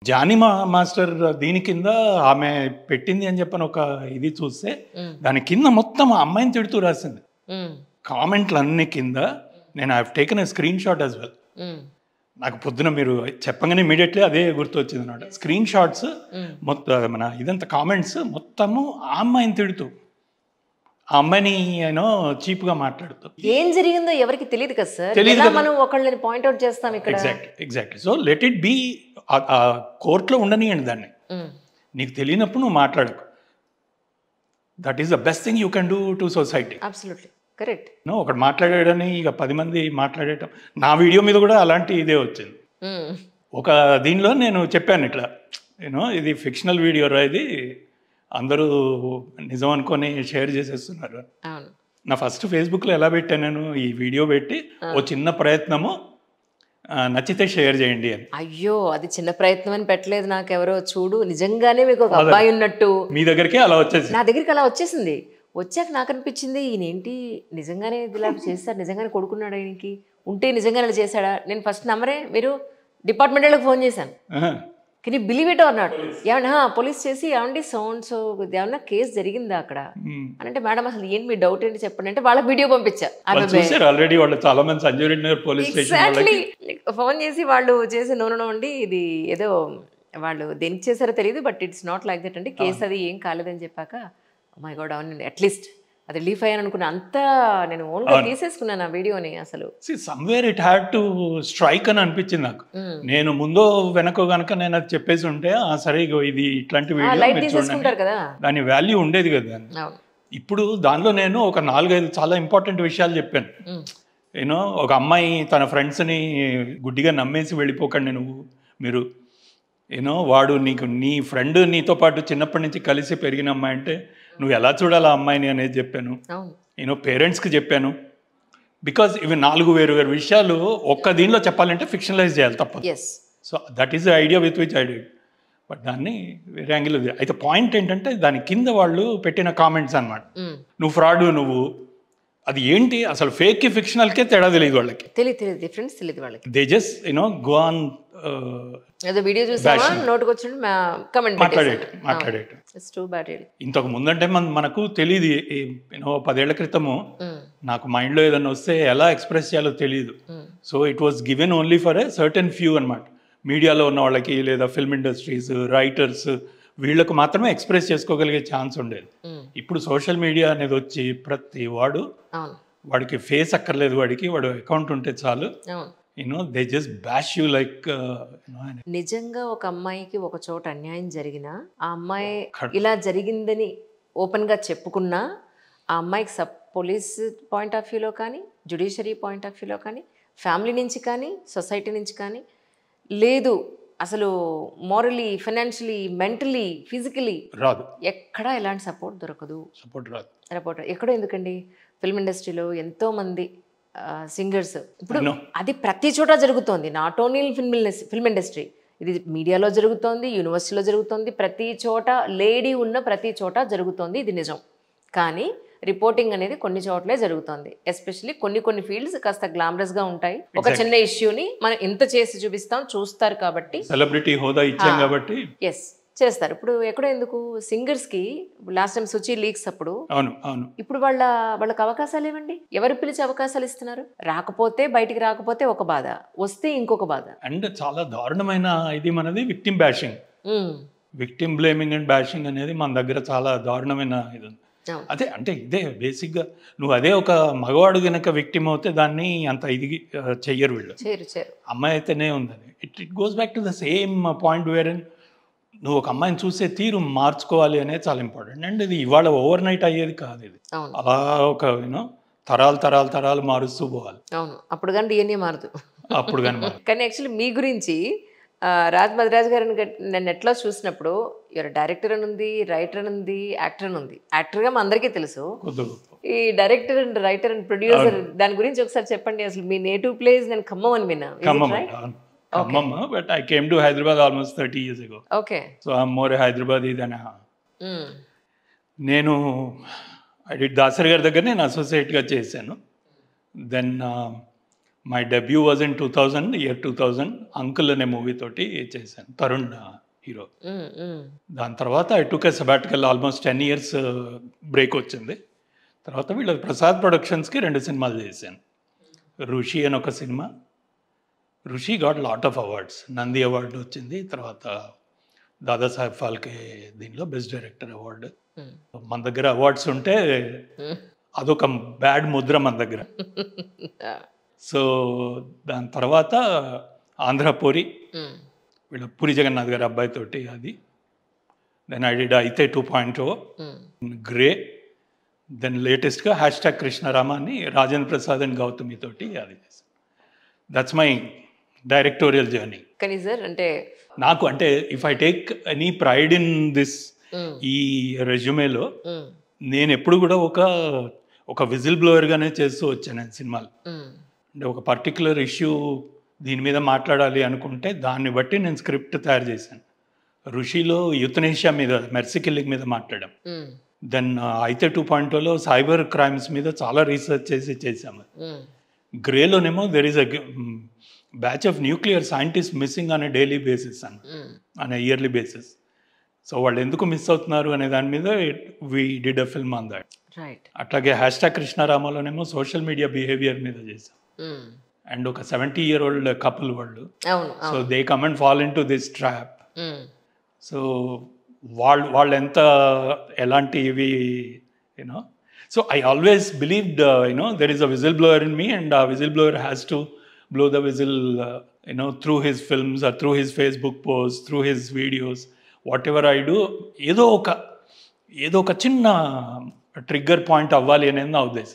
Johnny master దీని కింద ఆమె పెట్టింది అని చెప్పని ఒక ఇది చూస్తే దాని కింద మొత్తం ఆ అమ్మాయిని తిడుతూ రాసింది. కామెంట్లు అన్ని కింద నేను I have taken a screen shot as well. నాకు పొద్దున మీరు చెప్పగానే ఇమీడియట్లీ అదే గుర్తు వచ్చింది అనమాట. స్క్రీన్ షాట్స్ మొత్తం మన ఇదంతా కామెంట్స్ మొత్తము ఆ అమ్మాయిని తిడుతూ, ఆ అమ్మాయిని చీప్గా మాట్లాడుతూ. ఏం జరిగిందో ఎవరికి తెలియదు కదా సార్, మనం ఒకళ్ళని పాయింట్అవుట్ చేస్తాం ఇక్కడ. Exactly. So let it be, కోర్టులో ఉండనియండి దాన్ని. నీకు తెలియనప్పుడు నువ్వు మాట్లాడకు. That is the best thing you can do to society. Absolutely correct. ఒకటి మాట్లాడాడని ఇక 10 మంది మాట్లాడేయటం. నా వీడియో మీద కూడా అలాంటి ఇదే వచ్చింది. ఒక దీనిలో నేను చెప్పాను ఇట్లా, ఇది ఫిక్షనల్ వీడియో రా, ఇది అందరూ నిజం అనుకొని షేర్ చేసేస్తున్నారు. నా ఫస్ట్ ఫేస్బుక్లో ఎలా పెట్టాను నేను ఈ వీడియో పెట్టి, ఓ చిన్న ప్రయత్నము నచ్చితే షేర్ చేయండి అని. అయ్యో, అది చిన్న ప్రయత్నం అని పెట్టలేదు నాకు ఎవరో. చూడు, నిజంగానే మీకు ఒక అబ్బాయి ఉన్నట్టు మీ దగ్గరికి అలా వచ్చేసి నా దగ్గరికి అలా వచ్చేసింది. వచ్చాక నాకు అనిపించింది, ఈయనేంటి నిజంగానే ఇలా చేశాడు, నిజంగానే కొడుకున్నాడు, ఆయనకి ఉంటే నిజంగానే ఇలా చేశాడా. నేను ఫస్ట్ నమ్మరే, మీరు డిపార్ట్మెంట్ వాళ్ళకి ఫోన్ చేశాను. Can you believe it or not? ఏమన్నా పోలీస్ చేసి ఏమండి సో ఏమన్నా కేసు జరిగిందా అక్కడ అని అంటే, మేడం అసలు ఏంటి మీ డౌట్ ఏంటి చెప్పండి అంటే వాళ్ళకి వీడియో పంపించా. ఆల్రెడీ వాళ్ళు చాలా మంది Sanjay Nagar police station phone చేసి వాళ్ళు చేసి నో అండి, ఇది ఏదో వాళ్ళు దేనికి చేశారో తెలియదు, but it's not like that అండి, కేసు అది ఏం కాలేదని చెప్పాక మై గాడ్ అవునండి అట్లీస్ట్ అది రిలీఫ్ అయ్యాను అనుకున్నా. అంతా నేను ఓన్గా తీసేసుకున్నాను ఆ వీడియోని. అసలు somewhere it had to strike అని అనిపించింది నాకు. నేను ముందో వెనకో గనక నేను అది చెప్పేసి ఉంటే సరే ఇది ఇట్లాంటి వీడియో కదా, దాని వాల్యూ ఉండేది కదా. ఇప్పుడు దానిలో నేను ఒక 4-5 చాలా ఇంపార్టెంట్ విషయాలు చెప్పాను. ఒక అమ్మాయి తన ఫ్రెండ్స్ని గుడ్డిగా నమ్మేసి వెళ్ళిపోకండి మీరు వాడు నీ ఫ్రెండ్ నీతో పాటు చిన్నప్పటి నుంచి కలిసి పెరిగిన అమ్మాయి అంటే నువ్వు ఎలా చూడాలా అమ్మాయిని అనేది చెప్పాను. పేరెంట్స్కి చెప్పాను. బికాజ్ ఇవి 4 వేరు విషయాలు ఒక్క దీనిలో చెప్పాలంటే ఫిక్షనలైజ్ చేయాలి తప్ప. So that is the idea with which I did. But దాన్ని వేరే యాంగిల్. అయితే పాయింట్ ఏంటంటే దాని కింద వాళ్ళు పెట్టిన కామెంట్స్ అనమాట. నువ్వు ఫ్రాడ్, నువ్వు అది ఏంటి అసలు ఫేక్కి ఫిక్షనల్కే తేడా తెలియదు వాళ్ళకి. తెలియదు డిఫరెన్స్ తెలియదు వాళ్ళకి. They just go on video చూసావా నోటికి వచ్చి మాట్లాడేట. ఇంతకు ముందంటే మనకు తెలియదు. 10 ఏళ్ల క్రితము నాకు మైండ్లో ఏదైనా వస్తే ఎలా ఎక్స్ప్రెస్ చేయాలో తెలియదు. So it was given only for a certain few అనమాట. మీడియాలో ఉన్న వాళ్ళకి లేదా ఫిల్మ్ ఇండస్ట్రీస్, రైటర్స్, వీళ్ళకు మాత్రమే ఎక్స్ప్రెస్ చేసుకోగలిగే ఛాన్స్ ఉండేది. ఇప్పుడు సోషల్ మీడియా అనేది వచ్చి ప్రతి వాడికి ఫేస్ అక్కర్లేదు, వాడు అకౌంట్ ఉంటే చాలు. They just bash you like. నిజంగా ఒక అమ్మాయికి ఒక చోట అన్యాయం జరిగినా ఆ అమ్మాయి ఇలా జరిగిందని ఓపెన్ గా చెప్పుకున్నా ఆ అమ్మాయికి పోలీస్ పాయింట్ ఆఫ్ వ్యూలో కానీ, జ్యుడిషియరీ పాయింట్ ఆఫ్ వ్యూలో కానీ, ఫ్యామిలీ నుంచి కానీ, సొసైటీ నుంచి కానీ లేదు, అసలు మోరలీ, ఫైనాన్షియలీ, మెంటలీ, ఫిజికలీ రాదు, ఎక్కడా ఎలాంటి సపోర్ట్ దొరకదు. సపోర్ట్ ఎక్కడో ఎందుకండి, ఫిల్మ్ ఇండస్ట్రీలో ఎంతో మంది సింగర్స్ ఇప్పుడు అది ప్రతి చోట జరుగుతోంది. నాట్ ఓన్లీ ఫిల్మ్ ఇండస్ట్రీ, ఇది మీడియాలో జరుగుతోంది, యూనివర్సిటీలో జరుగుతోంది, ప్రతి చోట లేడీ ఉన్న ప్రతి చోట జరుగుతోంది. ఇది నిజం. కానీ రిపోర్టింగ్ అనేది కొన్ని చోట్లే జరుగుతోంది. ఎస్పెషల్లీ కొన్ని ఫీల్డ్స్ కాస్త గ్లామరస్ గా ఉంటాయి. ఒక చిన్న ఇష్యూని మనం ఎంత చేసి చూస్తారు కాబట్టి, సెలబ్రిటీ హోదా ఇచ్చాం కాబట్టి ఎస్ చేస్తారు. ఇప్పుడు ఎక్కడో ఎందుకు సింగర్స్ కి లాస్ట్ టైం సుచి లీక్స్ అప్పుడు ఇప్పుడు వాళ్ళకి అవకాశాలు ఏమండి? ఎవరు పిలిచి అవకాశాలు ఇస్తున్నారు? బయటికి రాకపోతే ఒక బాధ, వస్తే ఇంకొక బాధ. అండ్ చాలా దారుణమైన ఇది మనది victim bashing, victim blaming and bashing అనేది మన దగ్గర చాలా దారుణమైన ఇది. అదే అంటే ఇదే బేసిక్గా నువ్వు అదే ఒక మగవాడు గనక విక్టిమ్ అవుతే దాన్ని అంత ఇది చెయ్యరు వీళ్ళు. అమ్మాయి అయితేనే ఉందని it goes back to the same point where నువ్వు ఒక అమ్మాయిని చూసే తీరు మార్చుకోవాలి అనేది చాలా ఇంపార్టెంట్. అండ్ ఇది ఇవాళ ఓవర్ నైట్ అయ్యేది కాదు. ఇది అలా ఒక తరాలు మారుస్తూ పోవాలి. అవును, అప్పుడు కానీ డిఎన్ఏ మారుతూ అప్పుడు కానీ యాక్చువల్లీ మీ గురించి రాజ్ మద్రాజ్ గారిని నేను ఎట్లా చూసినప్పుడు ఎవరు డైరెక్టర్ అని ఉంది, రైటర్ అని ఉంది, యాక్టర్ అని ఉంది. యాక్టర్గా మా అందరికీ తెలుసు. ఈ director and writer and producer దాని గురించి ఒకసారి చెప్పండి. అసలు మీ నేటివ్ ప్లేస్ నేను ఖమ్మం అని విన్నా. But I came to Hyderabad almost 30 years ago. Okay. So I'm more a Hyderabadi than a... నేను I did దాసరి గారి దగ్గర నేను అసోసియేట్గా చేశాను. Then my debut was in 2000 uncle అనే మూవీ తోటి చేశాను, తరుణ్ హీరో. దాని తర్వాత I took a sabbatical almost 10 years break వచ్చింది. తర్వాత వీళ్ళ ప్రసాద్ ప్రొడక్షన్స్కి 2 సినిమాలు చేశాను. ఋషి అని ఒక సినిమా, ఋషి got lot of awards, Nandi award వచ్చింది. తర్వాత దాదాసాహెబ్ ఫాల్కే దీనిలో బెస్ట్ డైరెక్టర్ అవార్డు. మన దగ్గర అవార్డ్స్ ఉంటే అదొక బ్యాడ్ ముద్ర మన దగ్గర. సో దాని తర్వాత ఆంధ్రపూరి, వీళ్ళ పూరి జగన్నాథ్ గారి అబ్బాయితోటి అది. దెన్ ఐ డిడ్ అయితే 2.0, గ్రే. దెన్ లేటెస్ట్గా #కృష్ణరామ అని రాజేంద్ర ప్రసాద్ అండ్ గౌతమి తోటి అది చేశాను. That's my directorial journey. కానీ సార్ అంటే నాకు అంటే if I take any pride in this, ఈ రెజ్యూమేలో నేను ఎప్పుడు కూడా ఒక విజిల్ బ్లోయర్గానే చేస్తూ వచ్చాను నేను సినిమాలు. అంటే ఒక పర్టికులర్ ఇష్యూ దీని మీద మాట్లాడాలి అనుకుంటే దాన్ని బట్టి నేను స్క్రిప్ట్ తయారు చేశాను. ఋషిలో యుతనేషియా మీద, మెర్సీ కిల్లింగ్ మీద మాట్లాడాం. దెన్ అయితే 2.0లో సైబర్ క్రైమ్స్ మీద చాలా రీసెర్చ్ చేసాము. గ్రేలోనేమో there is a batch of nuclear scientist missing on a daily basis on a yearly basis. So వాళ్ళు ఎందుకు మిస్ అవుతున్నారు అనే దాని మీద we did a film on that. అట్లాగే #కృష్ణరామలోనేమో సోషల్ మీడియా బిహేవియర్ మీద చేసాం. అండ్ ఒక 70-year-old కపుల్ వాళ్ళు. So they come and fall into this trap. So వాళ్ళు ఎంత ఎలాంటి ఇవి you know. So I always believed there is a whistle blower in me, and ఆ whistle blower has to blow the whistle through his films or through his Facebook posts, through his videos, whatever I do, ఏదో ఒక చిన్న trigger point అవ్వాలి అనేది నా ఉద్దేశం.